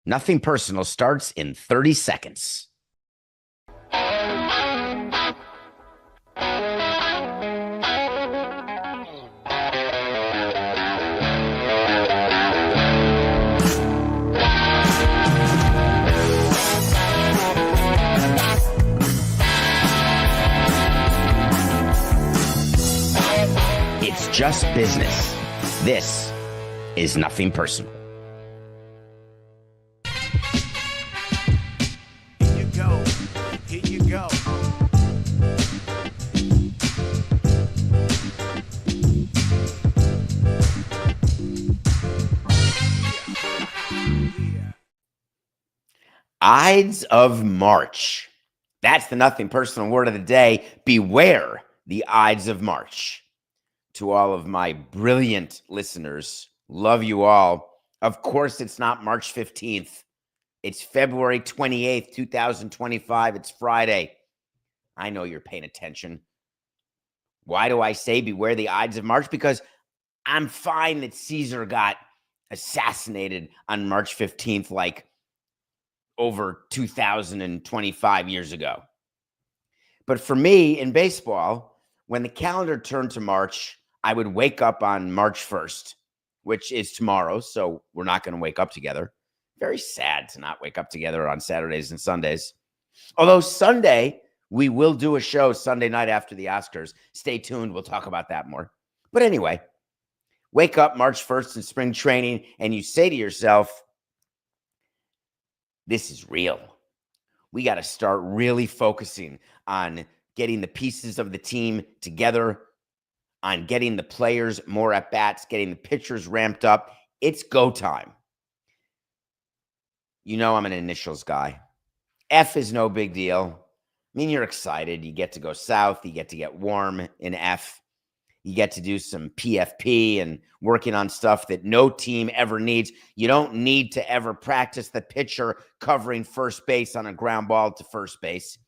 Nothing Personal starts in 30 seconds. It's just business. This is Nothing Personal. Here you go. Ides of March. That's the Nothing Personal word of the day. Beware the Ides of March. To all of my brilliant listeners, love you all. Of course, it's not March 15th. It's February 28th, 2025. It's Friday. I know you're paying attention. Why do I say beware the Ides of March? Because I'm fine that Caesar got assassinated on March 15th, like over 2025 years ago. But for me in baseball, when the calendar turned to March, I would wake up on March 1st, which is tomorrow. So we're not going to wake up together. Very sad to not wake up together on Saturdays and Sundays. Although Sunday, we will do a show Sunday night after the Oscars. Stay tuned. We'll talk about that more. But anyway, wake up March 1st in spring training and you say to yourself, this is real. We got to start really focusing on getting the pieces of the team together, on getting the players more at bats, getting the pitchers ramped up. It's go time. You know I'm an initials guy. F is no big deal. I mean, you're excited. You get to go south. You get to get warm in F. You get to do some PFP and working on stuff that no team ever needs. You don't need to ever practice the pitcher covering first base on a ground ball to first base.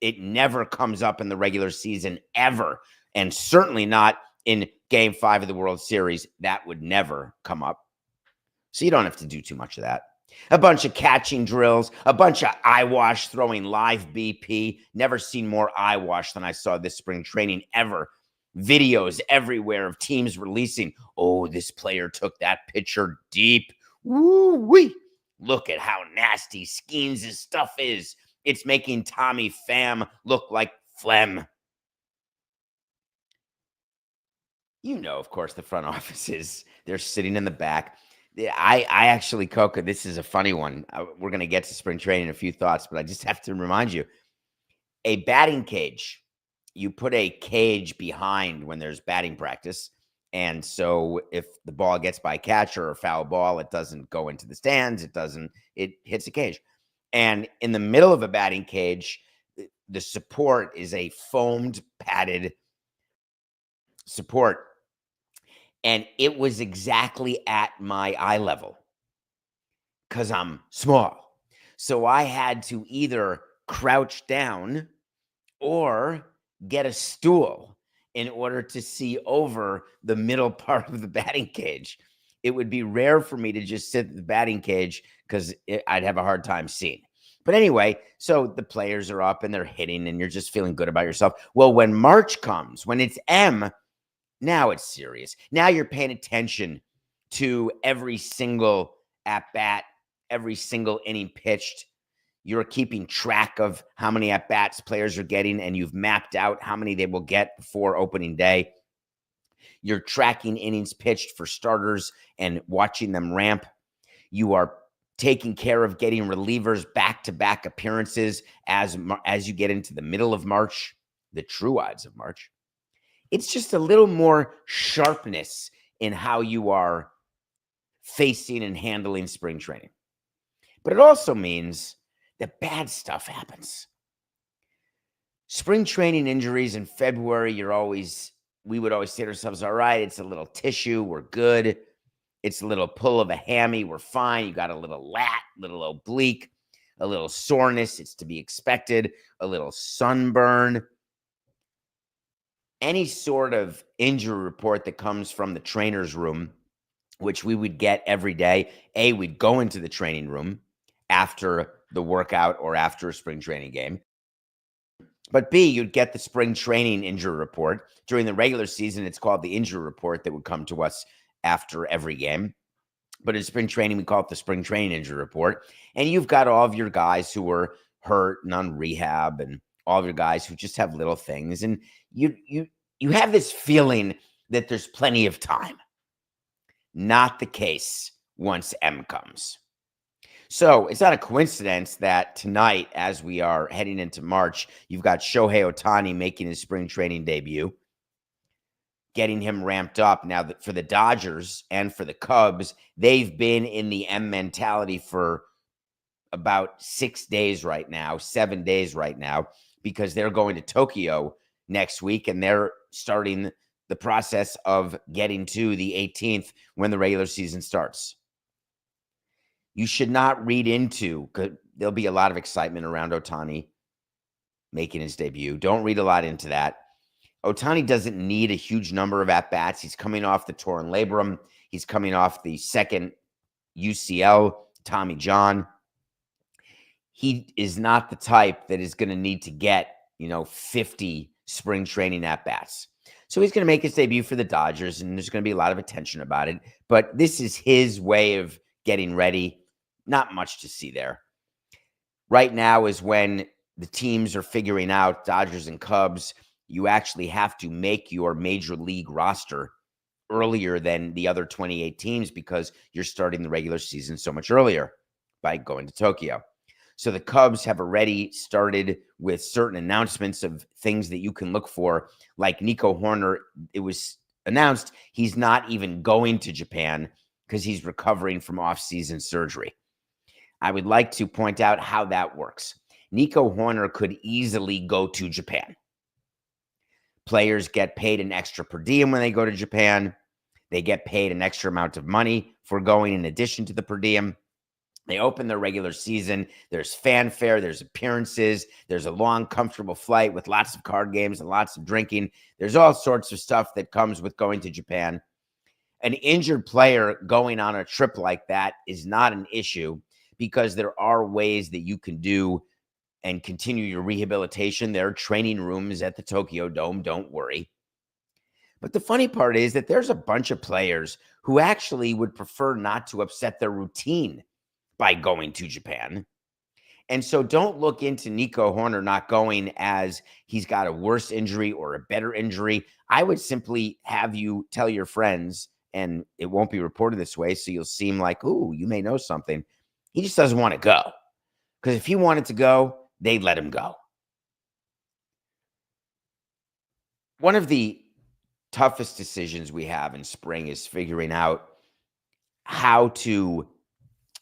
It never comes up in the regular season ever, and certainly not in Game 5 of the World Series. That would never come up. So you don't have to do too much of that. A bunch of catching drills, a bunch of eyewash throwing live BP. Never seen more eyewash than I saw this spring training ever. Videos everywhere of teams releasing, oh, this player took that pitcher deep. Woo-wee. Look at how nasty Skeens' stuff is. It's making Tommy Pham look like phlegm. You know, of course, the front offices, they're sitting in the back. I actually, Coca, this is a funny one. We're going to get to spring training in a few thoughts, but I just have to remind you, a batting cage, you put a cage behind when there's batting practice. And so if the ball gets by a catcher or foul ball, it doesn't go into the stands. It hits a cage. And in the middle of a batting cage, the support is a foamed, padded support. And it was exactly at my eye level because I'm small. So I had to either crouch down or get a stool in order to see over the middle part of the batting cage. It would be rare for me to just sit in the batting cage because I'd have a hard time seeing. But anyway, so the players are up and they're hitting and you're just feeling good about yourself. Well, when March comes, when it's M, now it's serious. Now you're paying attention to every single at-bat, every single inning pitched. You're keeping track of how many at-bats players are getting, and you've mapped out how many they will get before opening day. You're tracking innings pitched for starters and watching them ramp. You are taking care of getting relievers back-to-back appearances as you get into the middle of March, the true Ides of March. It's just a little more sharpness in how you are facing and handling spring training. But it also means that bad stuff happens. Spring training injuries in February, we would always say to ourselves, all right, it's a little tissue, we're good. It's a little pull of a hammy, we're fine. You got a little lat, little oblique, a little soreness, it's to be expected, a little sunburn. Any sort of injury report that comes from the trainer's room, which we would get every day, we'd go into the training room. after the workout or after a spring training game. But B, you'd get the spring training injury report. During the regular season, it's called the injury report that would come to us after every game. But in spring training, we call it the spring training injury report. And you've got all of your guys who were hurt and on rehab and all of your guys who just have little things. And you have this feeling that there's plenty of time. Not the case once M comes. So it's not a coincidence that tonight, as we are heading into March, you've got Shohei Ohtani making his spring training debut, getting him ramped up. Now, that for the Dodgers and for the Cubs, they've been in the M mentality for about 6 days right now, 7 days right now, because they're going to Tokyo next week, and they're starting the process of getting to the 18th when the regular season starts. You should not read into, because there'll be a lot of excitement around Ohtani making his debut. Don't read a lot into that. Ohtani doesn't need a huge number of at-bats. He's coming off the torn labrum. He's coming off the second UCL, Tommy John. He is not the type that is going to need to get, 50 spring training at-bats. So he's going to make his debut for the Dodgers, and there's going to be a lot of attention about it. But this is his way of getting ready. Not much to see there. Right now is when the teams are figuring out, Dodgers and Cubs, you actually have to make your major league roster earlier than the other 28 teams because you're starting the regular season so much earlier by going to Tokyo. So the Cubs have already started with certain announcements of things that you can look for, like Nico Horner. It was announced he's not even going to Japan because he's recovering from off-season surgery. I would like to point out how that works. Nico Horner could easily go to Japan. Players get paid an extra per diem when they go to Japan. They get paid an extra amount of money for going in addition to the per diem. They open their regular season. There's fanfare. There's appearances. There's a long, comfortable flight with lots of card games and lots of drinking. There's all sorts of stuff that comes with going to Japan. An injured player going on a trip like that is not an issue because there are ways that you can do and continue your rehabilitation. There are training rooms at the Tokyo Dome. Don't worry. But the funny part is that there's a bunch of players who actually would prefer not to upset their routine by going to Japan. And so don't look into Nico Horner not going as he's got a worse injury or a better injury. I would simply have you tell your friends, and it won't be reported this way, so you'll seem like, ooh, you may know something. He just doesn't want to go. Because if he wanted to go, they'd let him go. One of the toughest decisions we have in spring is figuring out how to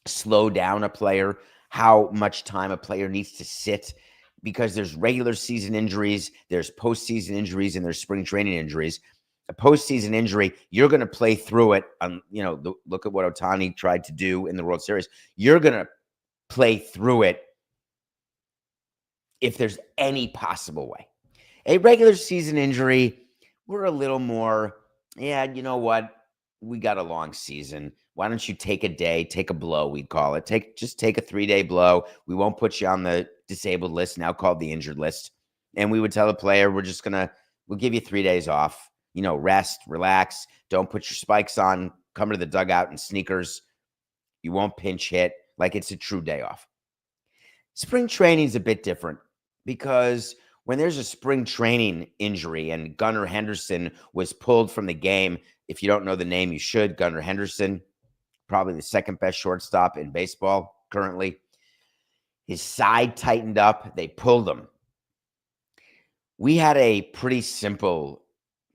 slow down a player, how much time a player needs to sit, because there's regular season injuries, there's postseason injuries, and there's spring training injuries. A postseason injury, you're going to play through it. Look at what Ohtani tried to do in the World Series. You're going to play through it if there's any possible way. A regular season injury, we're a little more, you know what? We got a long season. Why don't you take a day, take a blow, we'd call it. Just take a 3-day blow. We won't put you on the disabled list, now called the injured list. And we would tell the player, we'll give you 3 days off. Rest, relax. Don't put your spikes on. Come to the dugout in sneakers. You won't pinch hit. Like it's a true day off. Spring training is a bit different because when there's a spring training injury and Gunnar Henderson was pulled from the game, if you don't know the name, you should. Gunnar Henderson, probably the second best shortstop in baseball currently. His side tightened up. They pulled him. We had a pretty simple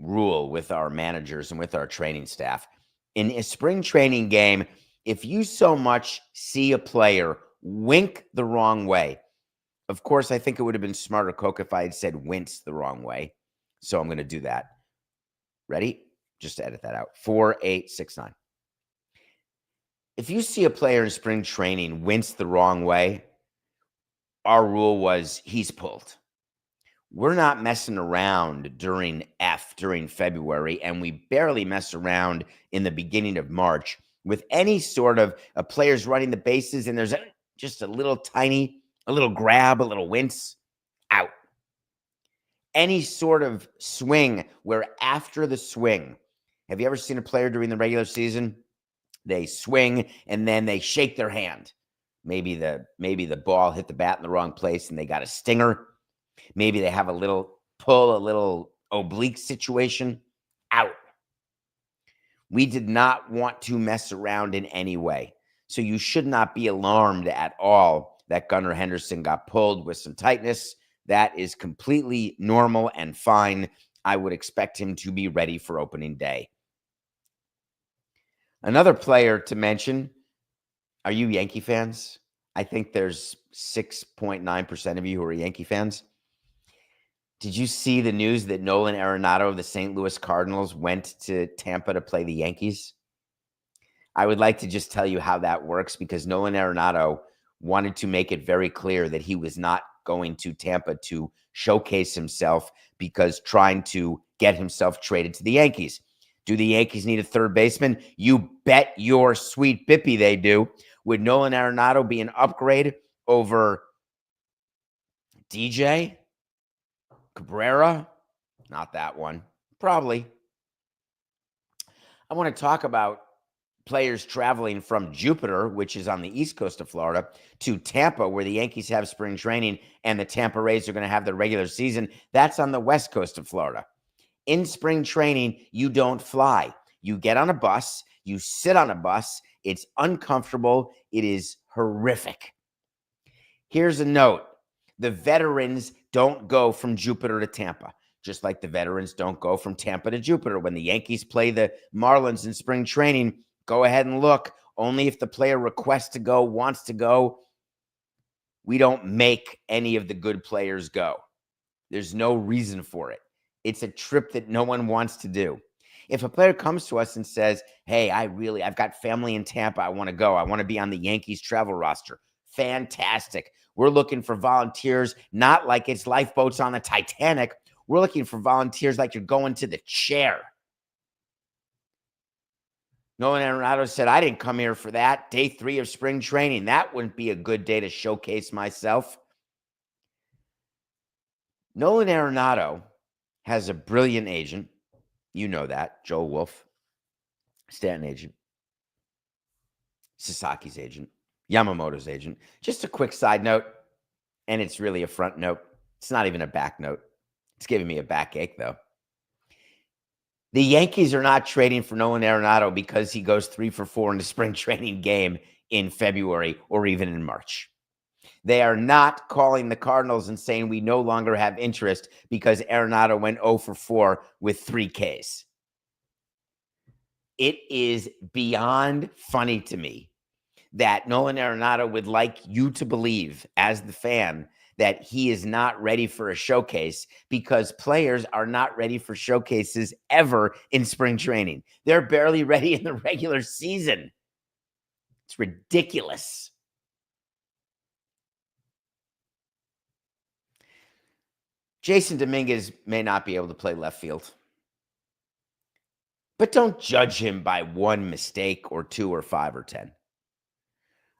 rule with our managers and with our training staff. In a spring training game, if you so much see a player wink the wrong way, of course, I think it would have been smarter, Coke, if I had said wince the wrong way. So I'm going to do that. Ready? Just to edit that out. 4869. If you see a player in spring training wince the wrong way, our rule was he's pulled. We're not messing around during February, and we barely mess around in the beginning of March with any sort of a player's running the bases and there's just a little tiny, a little grab, a little wince, out. Any sort of swing where after the swing, have you ever seen a player during the regular season? They swing and then they shake their hand. Maybe the ball hit the bat in the wrong place and they got a stinger. Maybe they have a little pull, a little oblique situation. Out. We did not want to mess around in any way. So you should not be alarmed at all that Gunnar Henderson got pulled with some tightness. That is completely normal and fine. I would expect him to be ready for opening day. Another player to mention, are you Yankee fans? I think there's 6.9% of you who are Yankee fans. Did you see the news that Nolan Arenado of the St. Louis Cardinals went to Tampa to play the Yankees? I would like to just tell you how that works, because Nolan Arenado wanted to make it very clear that he was not going to Tampa to showcase himself, because trying to get himself traded to the Yankees. Do the Yankees need a third baseman? You bet your sweet bippy they do. Would Nolan Arenado be an upgrade over DJ? Cabrera? Not that one. Probably. I want to talk about players traveling from Jupiter, which is on the east coast of Florida, to Tampa, where the Yankees have spring training and the Tampa Rays are going to have their regular season. That's on the west coast of Florida. In spring training, you don't fly. You get on a bus. You sit on a bus. It's uncomfortable. It is horrific. Here's a note. The veterans don't go from Jupiter to Tampa, just like the veterans don't go from Tampa to Jupiter. When the Yankees play the Marlins in spring training, go ahead and look. Only if the player requests to go, wants to go. We don't make any of the good players go. There's no reason for it. It's a trip that no one wants to do. If a player comes to us and says, hey, I've got family in Tampa, I want to go. I want to be on the Yankees travel roster. Fantastic. We're looking for volunteers, not like it's lifeboats on the Titanic. We're looking for volunteers like you're going to the chair. Nolan Arenado said, I didn't come here for that. Day 3 of spring training. That wouldn't be a good day to showcase myself. Nolan Arenado has a brilliant agent. You know that. Joel Wolf, Stanton agent, Sasaki's agent, Yamamoto's agent. Just a quick side note, and it's really a front note. It's not even a back note. It's giving me a backache, though. The Yankees are not trading for Nolan Arenado because he goes 3 for 4 in the spring training game in February or even in March. They are not calling the Cardinals and saying we no longer have interest because Arenado went 0 for 4 with 3 Ks. It is beyond funny to me that Nolan Arenado would like you to believe, as the fan, that he is not ready for a showcase, because players are not ready for showcases ever in spring training. They're barely ready in the regular season. It's ridiculous. Jasson Dominguez may not be able to play left field, but don't judge him by one mistake or 2 or 5 or 10.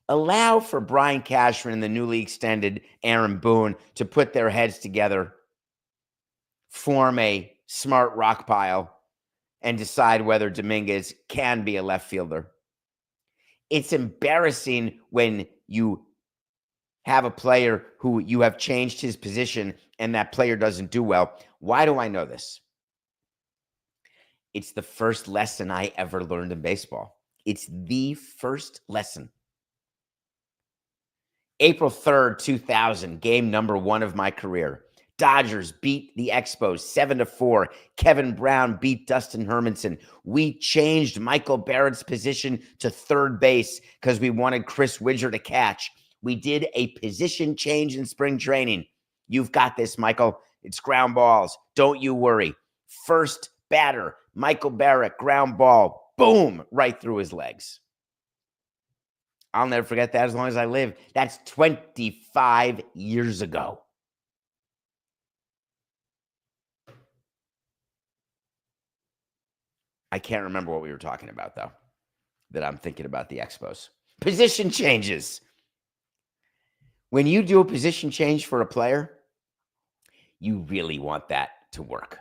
Allow for Brian Cashman and the newly extended Aaron Boone to put their heads together, form a smart rock pile, and decide whether Dominguez can be a left fielder. It's embarrassing when you have a player who you have changed his position and that player doesn't do well. Why do I know this? It's the first lesson I ever learned in baseball. It's the first lesson. April 3rd, 2000, game number 1 of my career. Dodgers beat the Expos 7-4. Kevin Brown beat Dustin Hermanson. We changed Michael Barrett's position to third base because we wanted Chris Widger to catch. We did a position change in spring training. You've got this, Michael. It's ground balls. Don't you worry. First batter, Michael Barrett, ground ball. Boom, right through his legs. I'll never forget that as long as I live. That's 25 years ago. I can't remember what we were talking about, though, that I'm thinking about the Expos. Position changes. When you do a position change for a player, you really want that to work.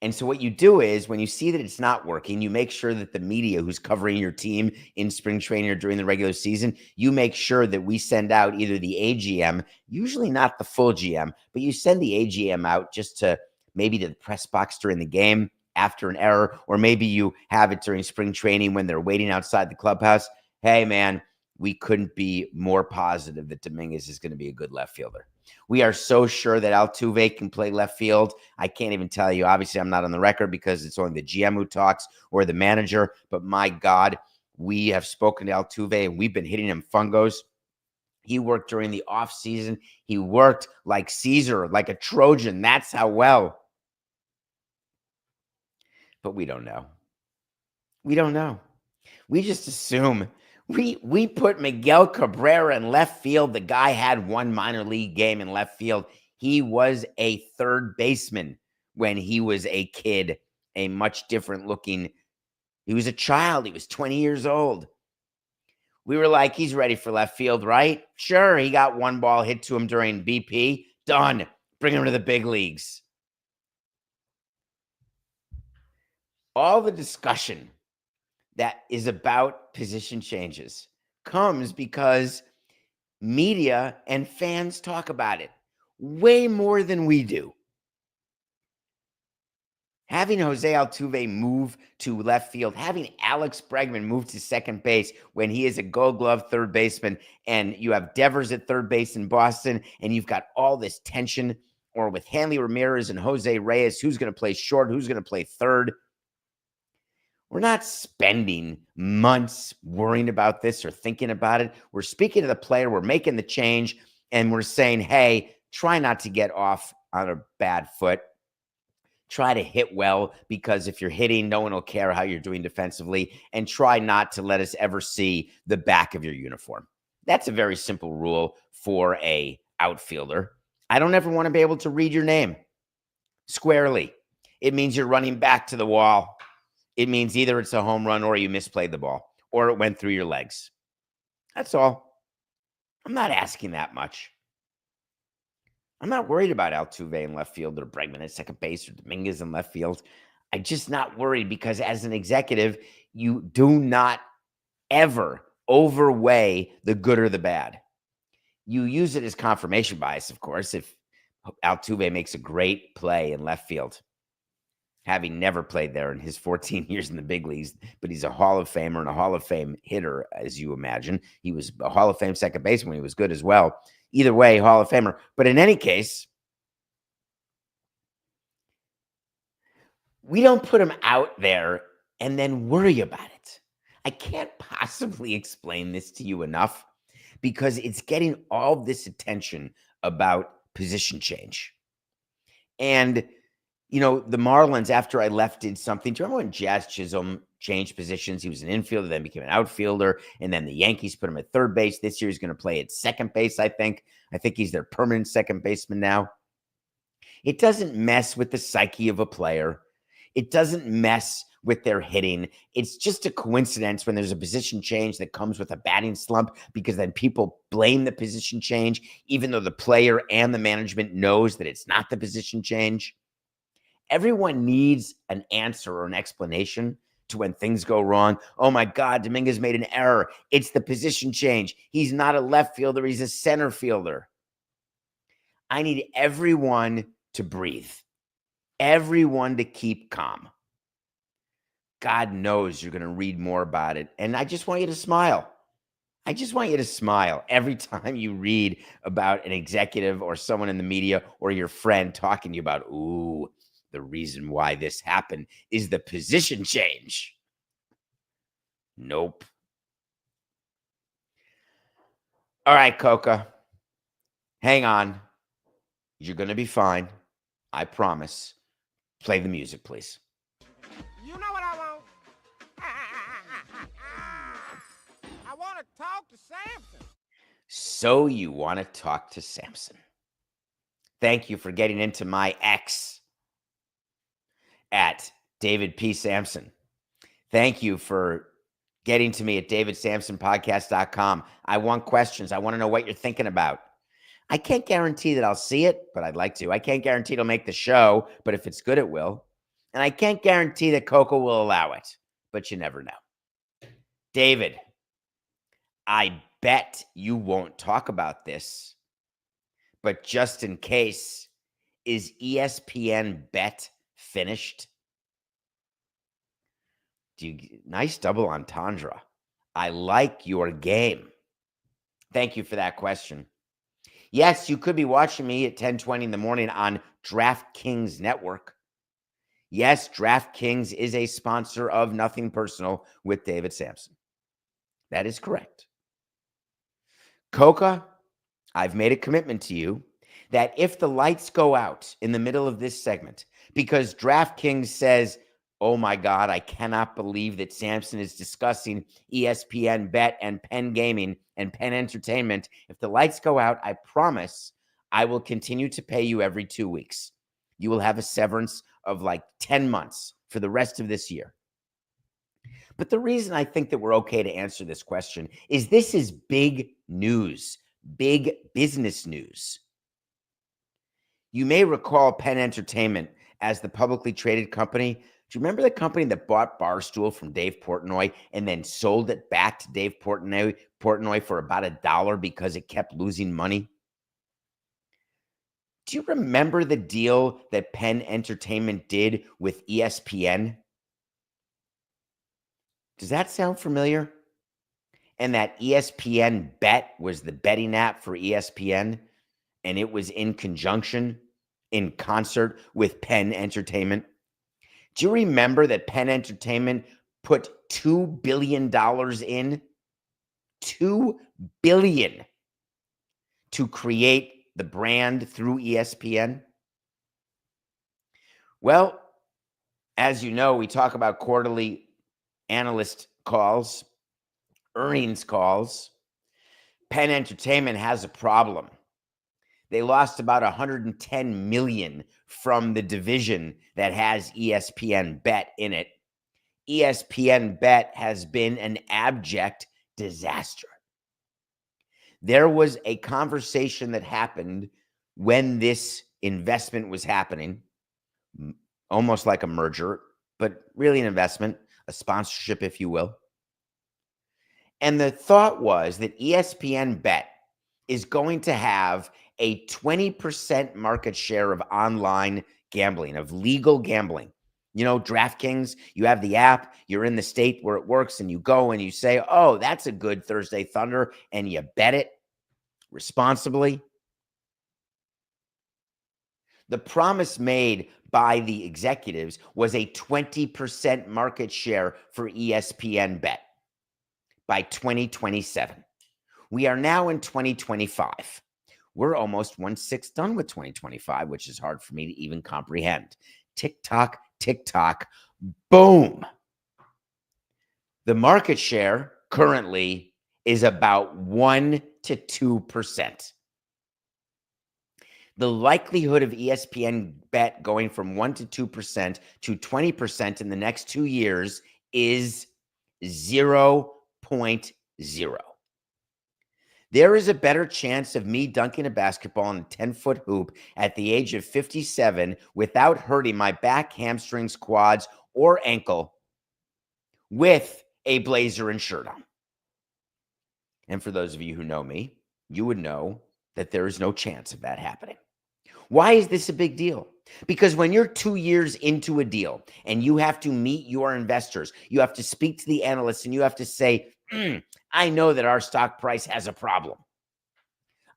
And so what you do is when you see that it's not working, you make sure that the media who's covering your team in spring training or during the regular season, you make sure that we send out either the AGM, usually not the full GM, but you send the AGM out just to maybe to the press box during the game after an error, or maybe you have it during spring training when they're waiting outside the clubhouse. Hey, man, we couldn't be more positive that Dominguez is going to be a good left fielder. We are so sure that Altuve can play left field. I can't even tell you. Obviously, I'm not on the record because it's only the GM who talks or the manager. But my God, we have spoken to Altuve and we've been hitting him fungos. He worked during the offseason. He worked like Caesar, like a Trojan. That's how well. But we don't know. We don't know. We just assume. We put Miguel Cabrera in left field. The guy had one minor league game in left field. He was a third baseman when he was a kid, a much different looking. He was a child. He was 20 years old. We were like, he's ready for left field, right? Sure, he got one ball hit to him during BP. Done. Bring him to the big leagues. All the discussion that is about position changes comes because media and fans talk about it way more than we do. Having Jose Altuve move to left field, having Alex Bregman move to second base when he is a Gold Glove third baseman, and you have Devers at third base in Boston, and you've got all this tension, or with Hanley Ramirez and Jose Reyes, who's going to play short, who's going to play third. We're not spending months worrying about this or thinking about it. We're speaking to the player, we're making the change, and we're saying, hey, try not to get off on a bad foot. Try to hit well, because if you're hitting, no one will care how you're doing defensively, and try not to let us ever see the back of your uniform. That's a very simple rule for a outfielder. I don't ever want to be able to read your name squarely. It means you're running back to the wall. It means either it's a home run or you misplayed the ball or it went through your legs. That's all. I'm not asking that much. I'm not worried about Altuve in left field or Bregman at second base or Dominguez in left field. I'm just not worried because as an executive, you do not ever overweigh the good or the bad. You use it as confirmation bias, of course, if Altuve makes a great play in left field, having never played there in his 14 years in the big leagues, but he's a Hall of Famer and a Hall of Fame hitter, as you imagine. He was a Hall of Fame second baseman. He was good as well. Either way, Hall of Famer. But in any case, we don't put him out there and then worry about it. I can't possibly explain this to you enough because it's getting all this attention about position change. And you know, the Marlins, after I left, did something. Do you remember when Jazz Chisholm changed positions? He was an infielder, then became an outfielder, and then the Yankees put him at third base. This year he's going to play at second base, I think. I think he's their permanent second baseman now. It doesn't mess with the psyche of a player. It doesn't mess with their hitting. It's just a coincidence when there's a position change that comes with a batting slump, because then people blame the position change, even though the player and the management knows that it's not the position change. Everyone needs an answer or an explanation to when things go wrong. Oh my God, Dominguez made an error. It's the position change. He's not a left fielder. He's a center fielder. I need everyone to breathe. Everyone to keep calm. God knows you're going to read more about it. And I just want you to smile. I just want you to smile every time you read about an executive or someone in the media or your friend talking to you about, ooh, the reason why this happened is the position change. Nope. All right, Coca. Hang on. You're going to be fine. I promise. Play the music, please. You know what I want? I want to talk to Samson. So you want to talk to Samson. Thank you for getting into my X at David P. Samson. Thank you for getting to me at davidsamsonpodcast.com. I want questions. I want to know what you're thinking about. I can't guarantee that I'll see it, but I'd like to. I can't guarantee it'll make the show, but if it's good, it will. And I can't guarantee that Coco will allow it, but you never know. David, I bet you won't talk about this, but just in case, is ESPN Bet finished? Nice double entendre. I like your game. Thank you for that question. Yes, you could be watching me at 10:20 in the morning on Draftkings Network. Yes, Draftkings is a sponsor of Nothing Personal with David Samson. That is correct. Coca, I've made a commitment to you that if the lights go out in the middle of this segment, because DraftKings says, oh my God, I cannot believe that Samson is discussing ESPN Bet and PENN Gaming and PENN Entertainment. If the lights go out, I promise I will continue to pay you every 2 weeks. You will have a severance of like 10 months for the rest of this year. But the reason I think that we're okay to answer this question is this is big news, big business news. You may recall PENN Entertainment as the publicly traded company. Do you remember the company that bought Barstool from Dave Portnoy and then sold it back to Dave Portnoy for about $1 because it kept losing money? Do you remember the deal that PENN Entertainment did with ESPN? Does that sound familiar? And that ESPN Bet was the betting app for ESPN, and it was in conjunction, in concert with PENN Entertainment. Do you remember that PENN Entertainment put $2 billion in? $2 billion to create the brand through ESPN? Well, as you know, we talk about quarterly analyst calls, earnings calls. PENN Entertainment has a problem. They lost about $110 million from the division that has ESPN Bet in it. ESPN Bet has been an abject disaster. There was a conversation that happened when this investment was happening, almost like a merger, but really an investment, a sponsorship, if you will. And the thought was that ESPN Bet is going to have a 20% market share of online gambling, of legal gambling. You know, DraftKings, you have the app, you're in the state where it works, and you go and you say, oh, that's a good Thursday Thunder, and you bet it responsibly. The promise made by the executives was a 20% market share for ESPN Bet by 2027. We are now in 2025. We're almost 1/6 done with 2025, which is hard for me to even comprehend. Tick tock, boom. The market share currently is about 1 to 2%. The likelihood of ESPN Bet going from 1 to 2% to 20% in the next 2 years is 0.0. There is a better chance of me dunking a basketball in a 10-foot hoop at the age of 57 without hurting my back, hamstrings, quads, or ankle with a blazer and shirt on. And for those of you who know me, you would know that there is no chance of that happening. Why is this a big deal? Because when you're 2 years into a deal and you have to meet your investors, you have to speak to the analysts and you have to say, I know that our stock price has a problem.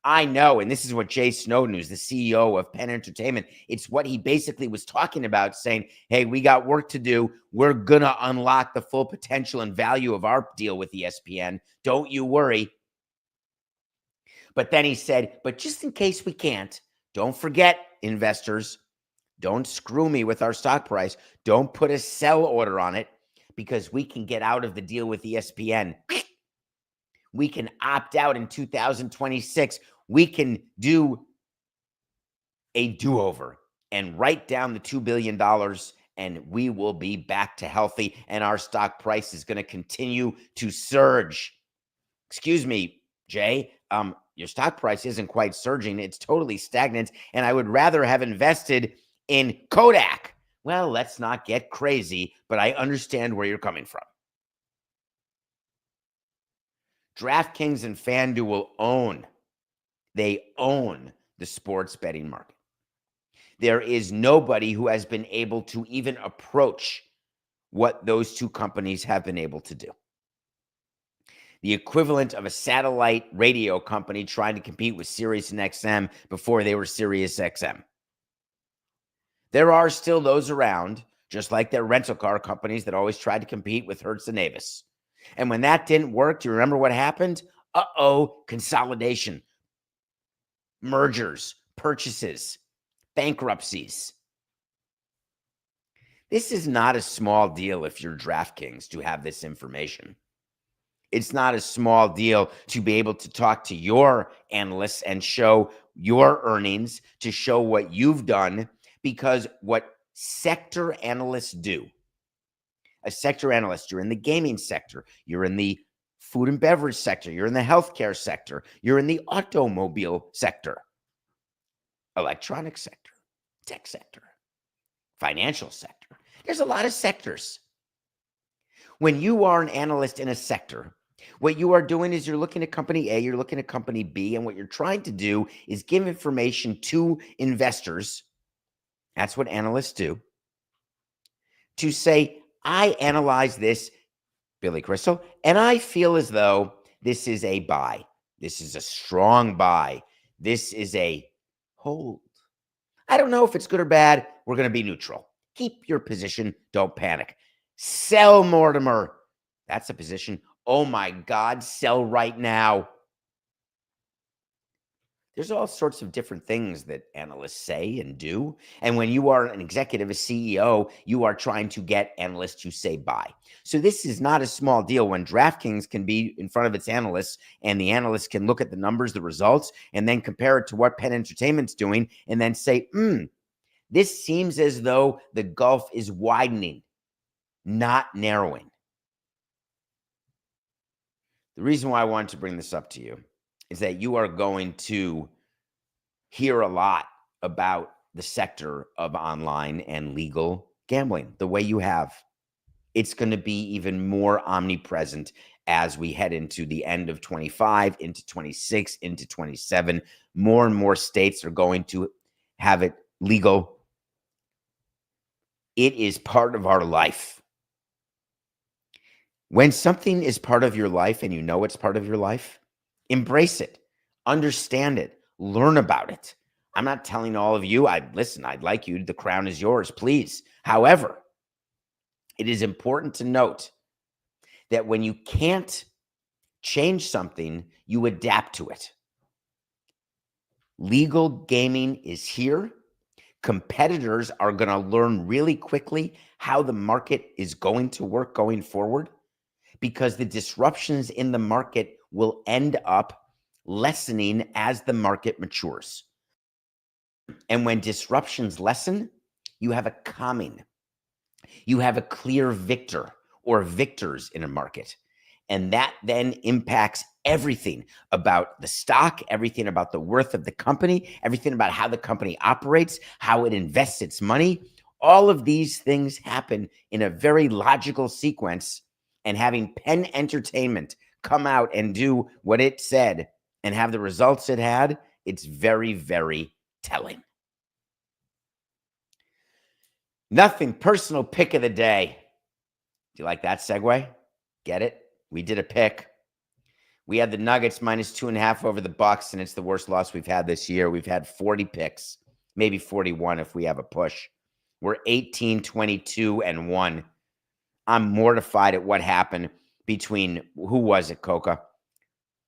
I know, and this is what Jay Snowden, who's the CEO of PENN Entertainment, it's what he basically was talking about, saying, hey, we got work to do. We're going to unlock the full potential and value of our deal with ESPN. Don't you worry. But then he said, but just in case we can't, don't forget, investors, don't screw me with our stock price. Don't put a sell order on it because we can get out of the deal with ESPN. We can opt out in 2026. We can do a do-over and write down the $2 billion and we will be back to healthy and our stock price is going to continue to surge. Excuse me, Jay, your stock price isn't quite surging. It's totally stagnant. And I would rather have invested in Kodak. Well, let's not get crazy, but I understand where you're coming from. DraftKings and FanDuel own the sports betting market. There is nobody who has been able to even approach what those two companies have been able to do. The equivalent of a satellite radio company trying to compete with Sirius and XM before they were Sirius XM. There are still those around, just like their rental car companies that always tried to compete with Hertz and Avis. And when that didn't work, do you remember what happened? Consolidation, mergers, purchases, bankruptcies. This is not a small deal if you're DraftKings to have this information. It's not a small deal to be able to talk to your analysts and show your earnings, to show what you've done, because what sector analysts do, a sector analyst, you're in the gaming sector, you're in the food and beverage sector, you're in the healthcare sector, you're in the automobile sector, electronic sector, tech sector, financial sector. There's a lot of sectors. When you are an analyst in a sector, what you are doing is you're looking at company A, you're looking at company B, and what you're trying to do is give information to investors. That's what analysts do. To say, I analyze this, Billy Crystal, and I feel as though this is a buy. This is a strong buy. This is a hold. I don't know if it's good or bad. We're going to be neutral. Keep your position. Don't panic. Sell, Mortimer. That's a position. Oh my God, sell right now. There's all sorts of different things that analysts say and do. And when you are an executive, a CEO, you are trying to get analysts to say buy. So this is not a small deal when DraftKings can be in front of its analysts and the analysts can look at the numbers, the results, and then compare it to what PENN Entertainment's doing and then say, this seems as though the gulf is widening, not narrowing. The reason why I wanted to bring this up to you is that you are going to hear a lot about the sector of online and legal gambling the way you have. It's going to be even more omnipresent as we head into the end of 25, into 26, into 27. More and more states are going to have it legal. It is part of our life. When something is part of your life and you know it's part of your life, embrace it, understand it, learn about it. I'm not telling all of you, I'd like you, the crown is yours, please. However, it is important to note that when you can't change something, you adapt to it. Legal gaming is here. Competitors are going to learn really quickly how the market is going to work going forward, because the disruptions in the market will end up lessening as the market matures. And when disruptions lessen, you have a calming. You have a clear victor or victors in a market. And that then impacts everything about the stock, everything about the worth of the company, everything about how the company operates, how it invests its money. All of these things happen in a very logical sequence. And having PENN Entertainment come out and do what it said and have the results it had, it's very, very telling. Nothing personal pick of the day. Do you like that segue? Get it? We did a pick. We had the Nuggets -2.5 over the Bucks, and it's the worst loss we've had this year. We've had 40 picks, maybe 41 if we have a push. We're 18-22-1. I'm mortified at what happened between, who was it, Coca?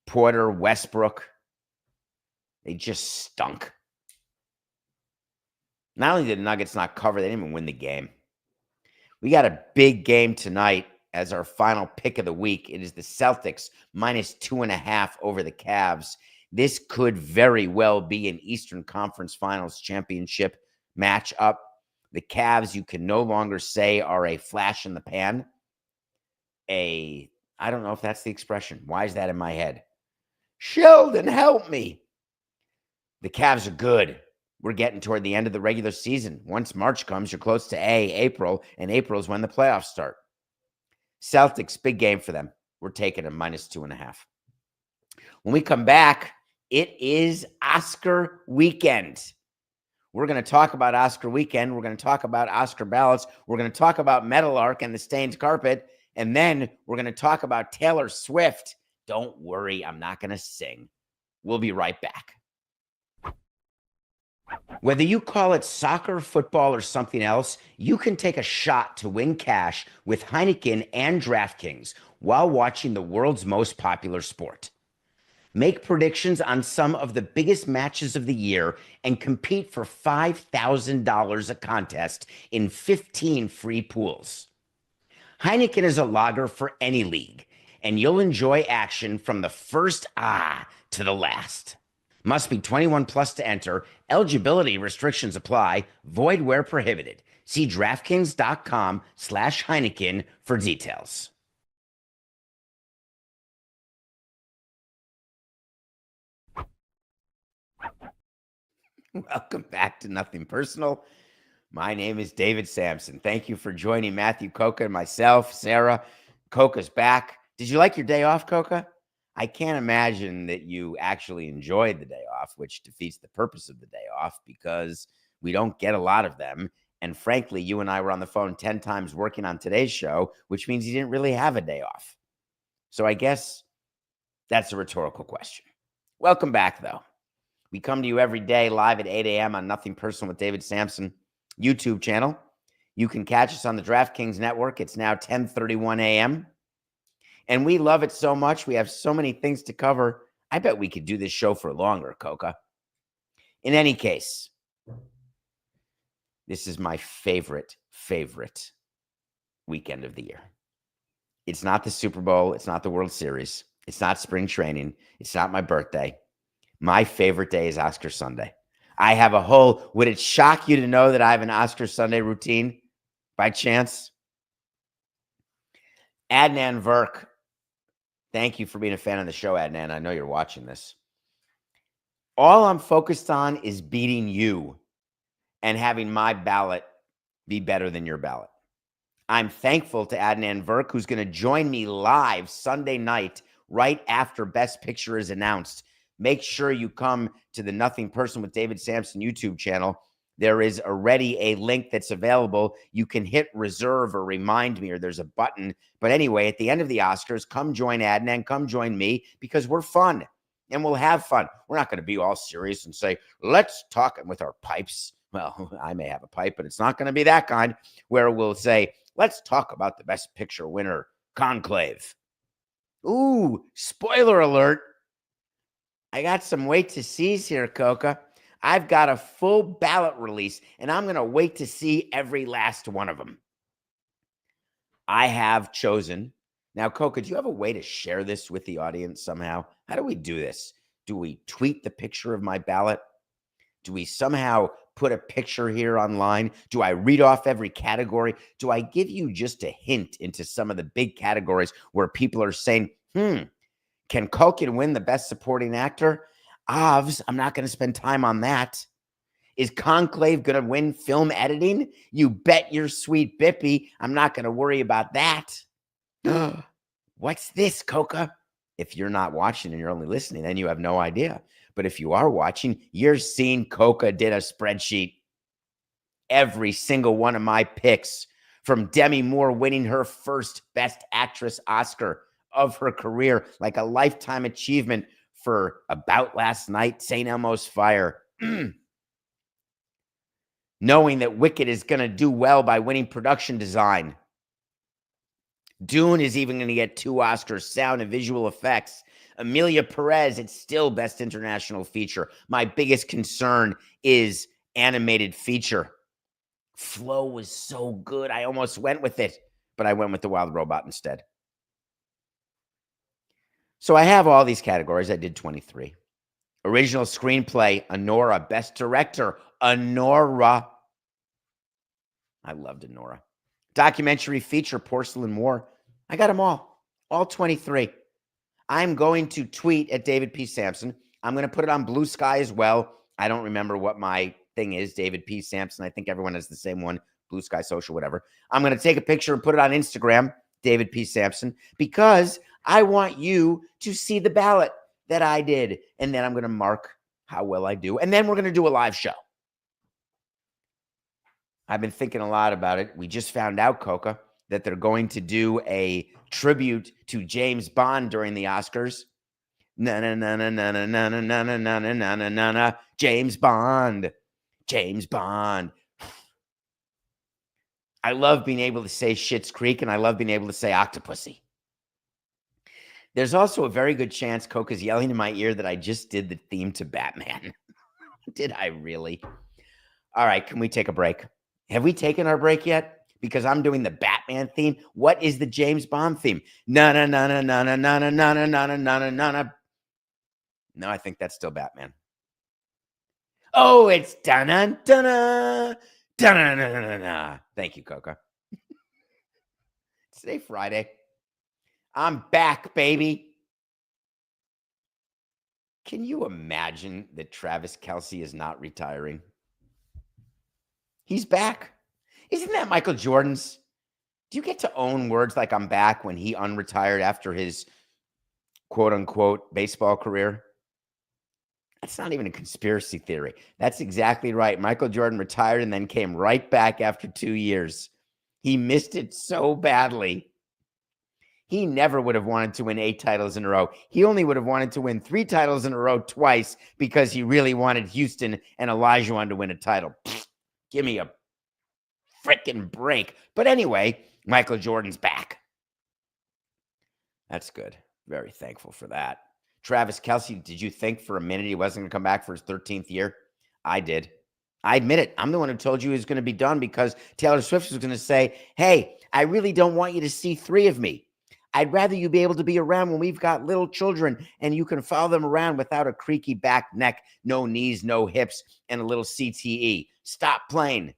Porter, Westbrook. They just stunk. Not only did the Nuggets not cover, they didn't even win the game. We got a big game tonight as our final pick of the week. It is the Celtics -2.5 over the Cavs. This could very well be an Eastern Conference Finals championship matchup. The Cavs, you can no longer say, are a flash in the pan. I don't know if that's the expression. Why is that in my head? Sheldon, help me. The Cavs are good. We're getting toward the end of the regular season. Once March comes, you're close to April, and April is when the playoffs start. Celtics, big game for them. We're taking a -2.5. When we come back, it is Oscar weekend. We're going to talk about Oscar weekend. We're going to talk about Oscar ballots. We're going to talk about Meadowlark and the stained carpet. And then we're going to talk about Taylor Swift. Don't worry, I'm not going to sing. We'll be right back. Whether you call it soccer, football, or something else, you can take a shot to win cash with Heineken and Draftkings while watching the world's most popular sport. Make predictions on some of the biggest matches of the year and compete for $5,000 a contest in 15 free pools. Heineken is a lager for any league, and you'll enjoy action from the first to the last. Must be 21 plus to enter. Eligibility restrictions apply. Void where prohibited. See DraftKings.com/Heineken for details. Welcome back to Nothing Personal. My name is David Samson. Thank you for joining Matthew, Coca, and myself, Sarah. Coca's back. Did you like your day off, Coca? I can't imagine that you actually enjoyed the day off, which defeats the purpose of the day off because we don't get a lot of them. And frankly, you and I were on the phone 10 times working on today's show, which means you didn't really have a day off. So I guess that's a rhetorical question. Welcome back, though. We come to you every day live at 8 a.m. on Nothing Personal with David Samson YouTube channel. You can catch us on the Draftkings network. It's now 10:31 a.m. And we love it so much. We have so many things to cover. I bet we could do this show for longer, Coca. In any case, this is my favorite weekend of the year. It's not the Super Bowl. It's not the World Series. It's not spring training. It's not my birthday. My favorite day is Oscar Sunday. I have a whole, would it shock you to know that I have an Oscar Sunday routine by chance? Adnan Verk, thank you for being a fan of the show, Adnan. I know you're watching this. All I'm focused on is beating you and having my ballot be better than your ballot. I'm thankful to Adnan Verk, who's going to join me live Sunday night right after Best Picture is announced. Make sure you come to the Nothing Personal with David Samson YouTube channel. There is already a link that's available. You can hit reserve or remind me, or there's a button. But anyway, at the end of the Oscars, come join Adnan, come join me, because we're fun and we'll have fun. We're not going to be all serious and say, let's talk with our pipes. Well, I may have a pipe, but it's not going to be that kind where we'll say, let's talk about the Best Picture winner, Conclave. Ooh, spoiler alert. I got some wait to sees here, Coca. I've got a full ballot release, and I'm going to wait to see every last one of them. I have chosen. Now, Coca, do you have a way to share this with the audience somehow? How do we do this? Do we tweet the picture of my ballot? Do we somehow put a picture here online? Do I read off every category? Do I give you just a hint into some of the big categories where people are saying, can Culkin win the Best Supporting Actor? Ovs, I'm not going to spend time on that. Is Conclave going to win film editing? You bet your sweet bippy. I'm not going to worry about that. What's this, Coca? If you're not watching and you're only listening, then you have no idea. But if you are watching, you're seeing Coca did a spreadsheet. Every single one of my picks, from Demi Moore winning her first Best Actress Oscar of her career, like a lifetime achievement for About Last Night, St. Elmo's Fire. Knowing that Wicked is going to do well by winning production design. Dune is even going to get 2 Oscars, sound and visual effects. Emilia Perez, it's still Best International Feature. My biggest concern is animated feature. Flow was so good, I almost went with it, but I went with The Wild Robot instead. So I have all these categories. I did 23. Original Screenplay, Anora. Best Director, Anora. I loved Anora. Documentary Feature, Porcelain War. I got them all 23. I'm going to tweet at David P. Samson. I'm going to put it on Blue Sky as well. I don't remember what my thing is, David P. Samson. I think everyone has the same one, Blue Sky Social, whatever. I'm going to take a picture and put it on Instagram, David P. Samson, because I want you to see the ballot that I did. And then I'm going to mark how well I do. And then we're going to do a live show. I've been thinking a lot about it. We just found out, Coca, that they're going to do a tribute to James Bond during the Oscars. Na na na na na na na na na na na na na na na. James Bond. James Bond. I love being able to say Schitt's Creek, and I love being able to say Octopussy. There's also a very good chance Coca's yelling in my ear that I just did the theme to Batman. Did I really? All right, can we take a break? Have we taken our break yet? Because I'm doing the Batman theme. What is the James Bond theme? Na na na na na na na na na na na na na na na. No, I think that's still Batman. Oh, it's da na da na da na na na na. Thank you, Coca. Today, Friday. I'm back, baby. Can you imagine that Travis Kelce is not retiring? He's back. Isn't that Michael Jordan's? Do you get to own words like I'm back when he unretired after his quote-unquote baseball career? That's not even a conspiracy theory. That's exactly right. Michael Jordan retired and then came right back after 2 years. He missed it so badly. He never would have wanted to win 8 titles in a row. He only would have wanted to win 3 titles in a row twice because he really wanted Houston and Elijah to win a title. Pfft, give me a freaking break. But anyway, Michael Jordan's back. That's good. Very thankful for that. Travis Kelce, did you think for a minute he wasn't going to come back for his 13th year? I did. I admit it. I'm the one who told you he was going to be done because Taylor Swift was going to say, hey, I really don't want you to see 3 of me. I'd rather you be able to be around when we've got little children and you can follow them around without a creaky back, neck, no knees, no hips, and a little CTE. Stop playing.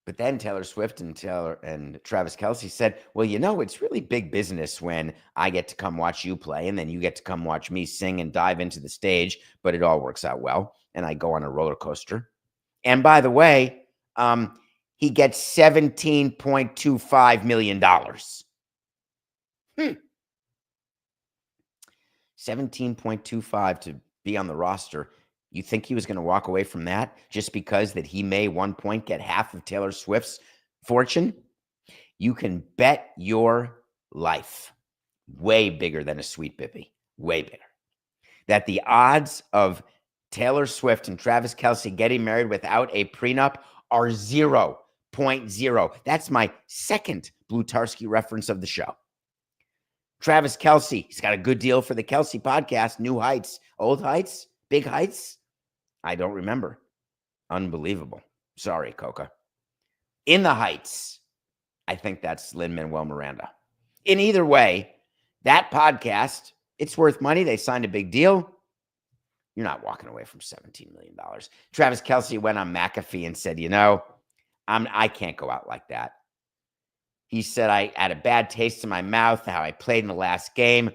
But then Taylor Swift and Travis Kelce said, well, you know, it's really big business when I get to come watch you play and then you get to come watch me sing and dive into the stage, but it all works out well. And I go on a roller coaster. And by the way, he gets $17.25 million. 17.25 to be on the roster. You think he was going to walk away from that just because that he may 1 point get half of Taylor Swift's fortune? You can bet your life, way bigger than a Sweet Bippy, way bigger, that the odds of Taylor Swift and Travis Kelce getting married without a prenup are 0.0. That's my second Blutarski reference of the show. Travis Kelce, he's got a good deal for the Kelce podcast, New Heights, Old Heights, Big Heights. I don't remember. Unbelievable. Sorry, Coca. In the Heights. I think that's Lin-Manuel Miranda. In either way, that podcast, it's worth money. They signed a big deal. You're not walking away from $17 million. Travis Kelce went on McAfee and said, you know, I can't go out like that. He said, I had a bad taste in my mouth, how I played in the last game.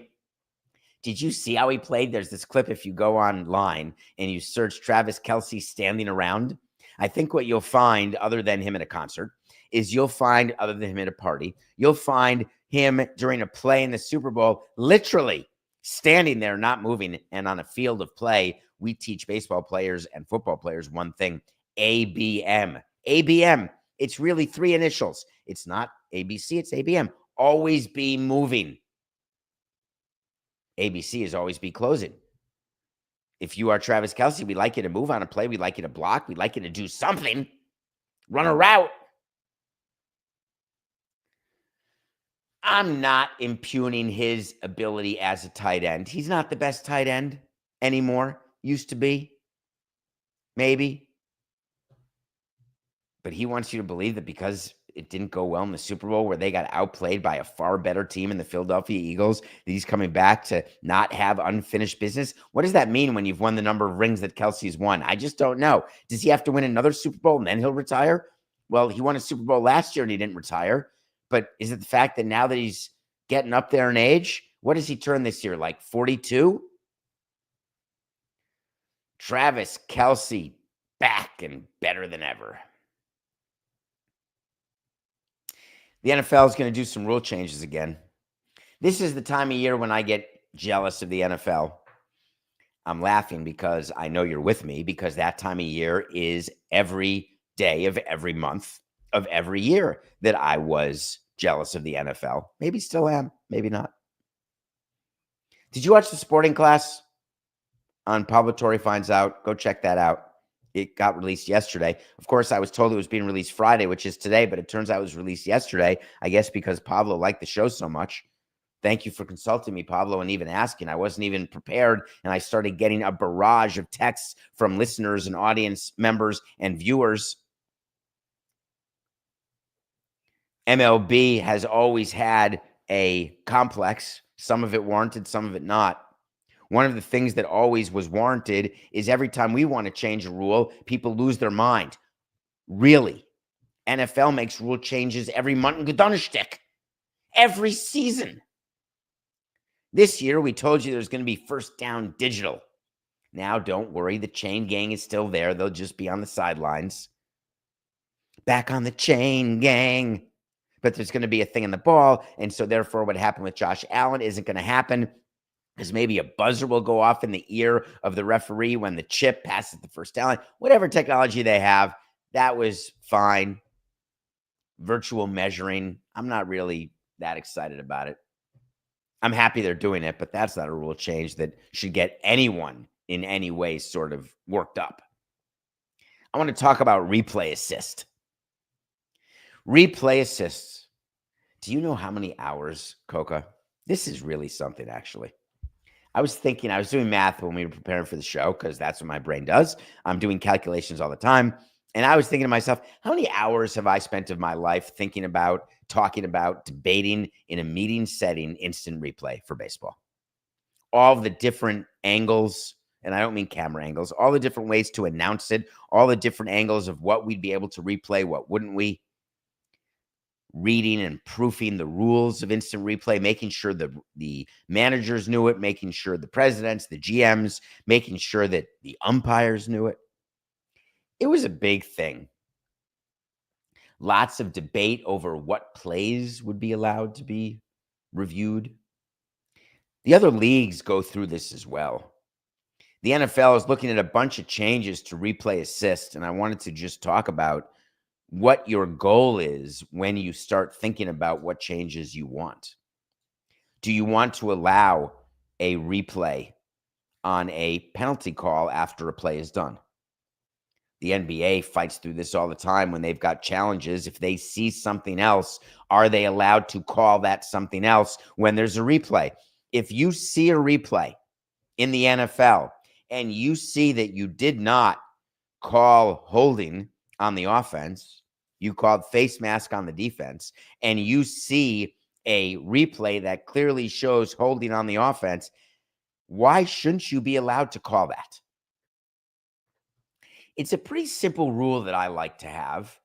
Did you see how he played? There's this clip if you go online and you search Travis Kelce standing around. I think what you'll find, other than him at a concert, is you'll find, other than him at a party, you'll find him during a play in the Super Bowl, literally standing there, not moving. And on a field of play, we teach baseball players and football players one thing, ABM. ABM, it's really 3 initials. It's not ABC, it's ABM. Always be moving. ABC is always be closing. If you are Travis Kelce, we'd like you to move on a play. We'd like you to block. We'd like you to do something. Run a route. I'm not impugning his ability as a tight end. He's not the best tight end anymore. Used to be. Maybe. But he wants you to believe that because it didn't go well in the Super Bowl where they got outplayed by a far better team in the Philadelphia Eagles, that he's coming back to not have unfinished business. What does that mean when you've won the number of rings that Kelce's won? I just don't know. Does he have to win another Super Bowl and then he'll retire? Well, he won a Super Bowl last year and he didn't retire. But is it the fact that now that he's getting up there in age. What does he turn this year? Like 42? Travis Kelce back and better than ever. The NFL is going to do some rule changes again. This is the time of year when I get jealous of the NFL. I'm laughing because I know you're with me, because that time of year is every day of every month of every year that I was jealous of the NFL. Maybe still am, maybe not. Did you watch The Sporting Class on Pablo Torre Finds Out? Go check that out. It got released yesterday. Of course, I was told it was being released Friday, which is today, but it turns out it was released yesterday, I guess because Pablo liked the show so much. Thank you for consulting me, Pablo, and even asking. I wasn't even prepared, and I started getting a barrage of texts from listeners and audience members and viewers. MLB has always had a complex, some of it warranted, some of it not. One of the things that always was warranted is every time we want to change a rule, people lose their mind. Really? NFL makes rule changes every month in Donnerstag, every season. This year, we told you there's going to be first down digital. Now, don't worry. The chain gang is still there. They'll just be on the sidelines. Back on the chain gang. But there's going to be a thing in the ball. And so, therefore, what happened with Josh Allen isn't going to happen, because maybe a buzzer will go off in the ear of the referee when the chip passes the first down line. Whatever technology they have, that was fine. Virtual measuring, I'm not really that excited about it. I'm happy they're doing it, but that's not a rule change that should get anyone in any way sort of worked up. I want to talk about replay assist. Replay assists. Do you know how many hours, Coca? This is really something, actually. I was doing math when we were preparing for the show, because that's what my brain does. I'm doing calculations all the time. And I was thinking to myself, how many hours have I spent of my life thinking about, talking about, debating in a meeting setting instant replay for baseball? All the different angles, and I don't mean camera angles, all the different ways to announce it, all the different angles of what we'd be able to replay, what wouldn't we? Reading and proofing the rules of instant replay, making sure the managers knew it, making sure the presidents, the GMs, making sure that the umpires knew it. It was a big thing. Lots of debate over what plays would be allowed to be reviewed. The other leagues go through this as well. The NFL is looking at a bunch of changes to replay assist, and I wanted to just talk about what your goal is when you start thinking about what changes you want. Do you want to allow a replay on a penalty call after a play is done? The NBA fights through this all the time when they've got challenges. If they see something else, are they allowed to call that something else when there's a replay? If you see a replay in the NFL and you see that you did not call holding on the offense, you called face mask on the defense, and you see a replay that clearly shows holding on the offense, why shouldn't you be allowed to call that? It's a pretty simple rule that I like to have.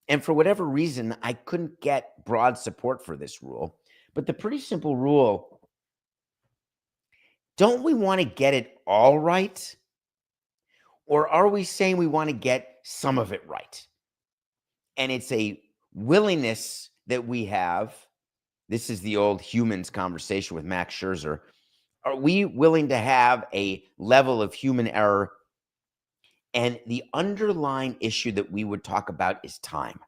And for whatever reason, I couldn't get broad support for this rule. But the pretty simple rule, don't we want to get it all right? Or are we saying we want to get some of it right? And it's a willingness that we have. This is the old humans conversation with Max Scherzer. Are we willing to have a level of human error? And the underlying issue that we would talk about is time.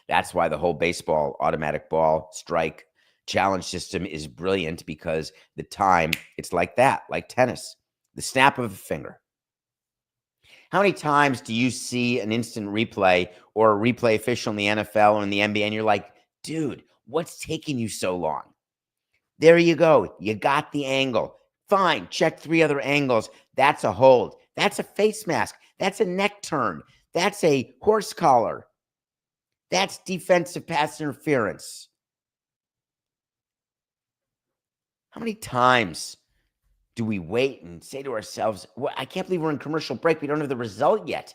That's why the whole baseball automatic ball strike challenge system is brilliant, because the time, it's like that, like tennis, the snap of a finger. How many times do you see an instant replay or a replay official in the NFL or in the NBA, and you're like, dude, what's taking you so long? There you go. You got the angle. Fine. Check 3 other angles. That's a hold. That's a face mask. That's a neck turn. That's a horse collar. That's defensive pass interference. How many times do we wait and say to ourselves, well, I can't believe we're in commercial break. We don't have the result yet.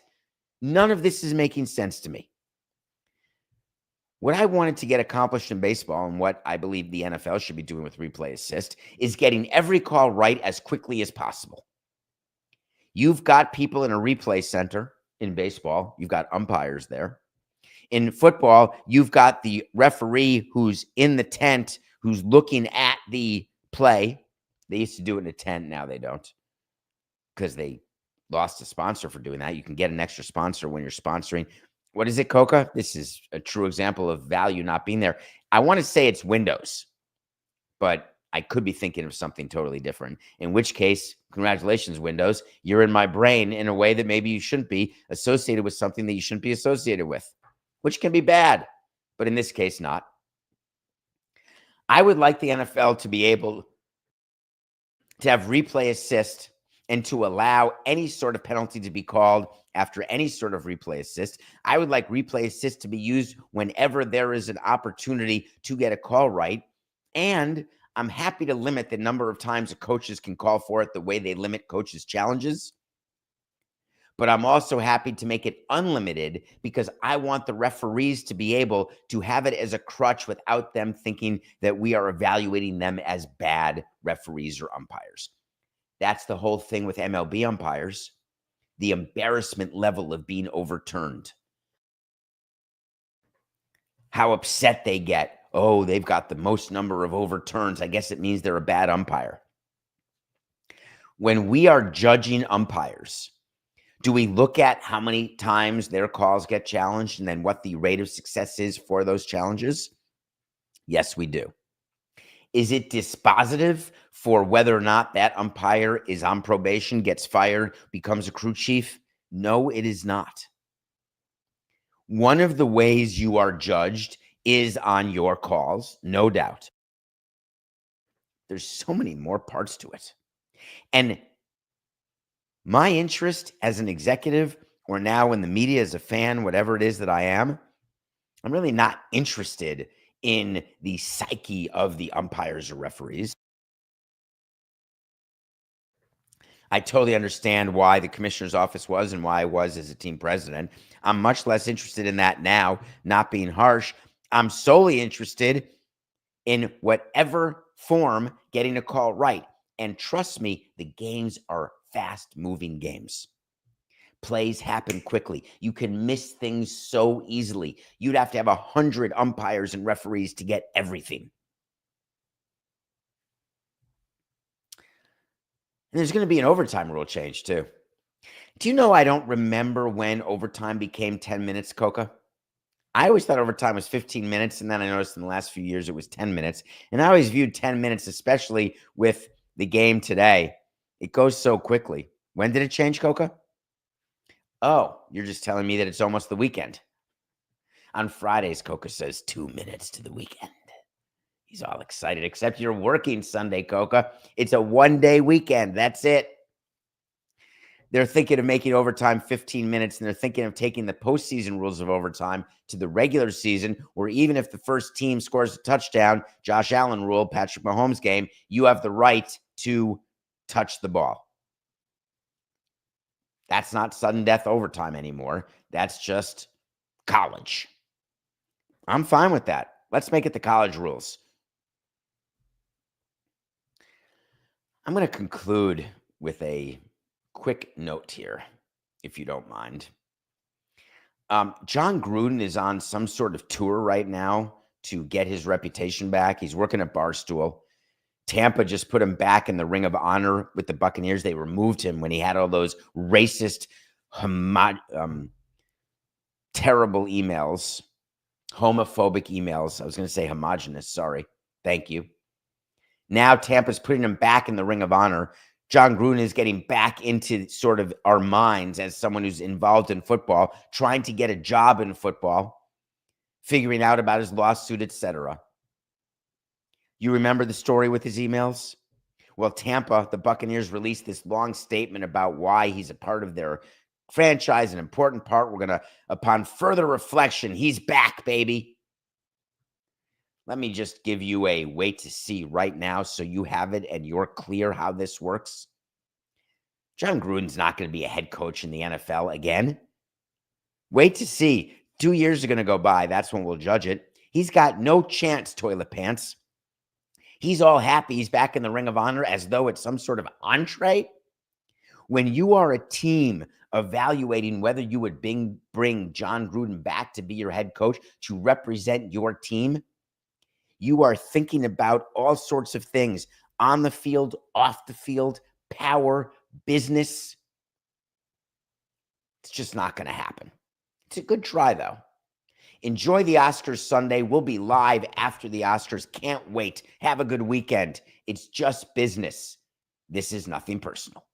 None of this is making sense to me. What I wanted to get accomplished in baseball, and what I believe the NFL should be doing with replay assist, is getting every call right as quickly as possible. You've got people in a replay center in baseball. You've got umpires there. In football, you've got the referee who's in the tent, who's looking at the play. They used to do it in a tent. Now they don't, because they lost a sponsor for doing that. You can get an extra sponsor when you're sponsoring. What is it, Coca? This is a true example of value not being there. I want to say it's Windows, but I could be thinking of something totally different, in which case, congratulations, Windows. You're in my brain in a way that maybe you shouldn't be, associated with something that you shouldn't be associated with, which can be bad, but in this case, not. I would like the NFL to be able to have replay assist and to allow any sort of penalty to be called after any sort of replay assist. I would like replay assist to be used whenever there is an opportunity to get a call right. And I'm happy to limit the number of times coaches can call for it the way they limit coaches' challenges. But I'm also happy to make it unlimited, because I want the referees to be able to have it as a crutch without them thinking that we are evaluating them as bad referees or umpires. That's the whole thing with MLB umpires, the embarrassment level of being overturned. How upset they get. Oh, they've got the most number of overturns. I guess it means they're a bad umpire. When we are judging umpires, do we look at how many times their calls get challenged and then what the rate of success is for those challenges? Yes, we do. Is it dispositive for whether or not that umpire is on probation, gets fired, becomes a crew chief? No, it is not. One of the ways you are judged is on your calls, no doubt. There's so many more parts to it. And my interest as an executive, or now in the media as a fan, whatever it is that I am, I'm really not interested in the psyche of the umpires or referees. I totally understand why the commissioner's office was and why I was as a team president. I'm much less interested in that now, not being harsh. I'm solely interested in whatever form getting a call right. And trust me, the games are fast-moving games. Plays happen quickly. You can miss things so easily. You'd have to have 100 umpires and referees to get everything. And there's going to be an overtime rule change too. Do you know I don't remember when overtime became 10 minutes, Coca? I always thought overtime was 15 minutes, and then I noticed in the last few years it was 10 minutes. And I always viewed 10 minutes, especially with the game today. It goes so quickly. When did it change, Coca? Oh, you're just telling me that it's almost the weekend. On Fridays, Coca says 2 minutes to the weekend. He's all excited, except you're working Sunday, Coca. It's a one-day weekend. That's it. They're thinking of making overtime 15 minutes, and they're thinking of taking the postseason rules of overtime to the regular season, where even if the first team scores a touchdown, Josh Allen rule, Patrick Mahomes game, you have the right to touch the ball. That's not sudden death overtime anymore. That's just college. I'm fine with that. Let's make it the college rules. I'm going to conclude with a quick note here, if you don't mind. John Gruden is on some sort of tour right now to get his reputation back. He's working at Barstool. Tampa just put him back in the Ring of Honor with the Buccaneers. They removed him when he had all those racist, terrible emails, homophobic emails. I was going to say homogenous. Sorry. Thank you. Now Tampa's putting him back in the Ring of Honor. John Gruden is getting back into sort of our minds as someone who's involved in football, trying to get a job in football, figuring out about his lawsuit, etc. You remember the story with his emails? Well, Tampa, the Buccaneers, released this long statement about why he's a part of their franchise, an important part. We're going to, upon further reflection, he's back, baby. Let me just give you a wait to see right now so you have it and you're clear how this works. John Gruden's not going to be a head coach in the NFL again. Wait to see. 2 years are going to go by. That's when we'll judge it. He's got no chance, Toilet Pants. He's all happy he's back in the Ring of Honor as though it's some sort of entree. When you are a team evaluating whether you would bring John Gruden back to be your head coach to represent your team, you are thinking about all sorts of things on the field, off the field, power, business. It's just not going to happen. It's a good try, though. Enjoy the Oscars Sunday. We'll be live after the Oscars. Can't wait. Have a good weekend. It's just business. This is nothing personal.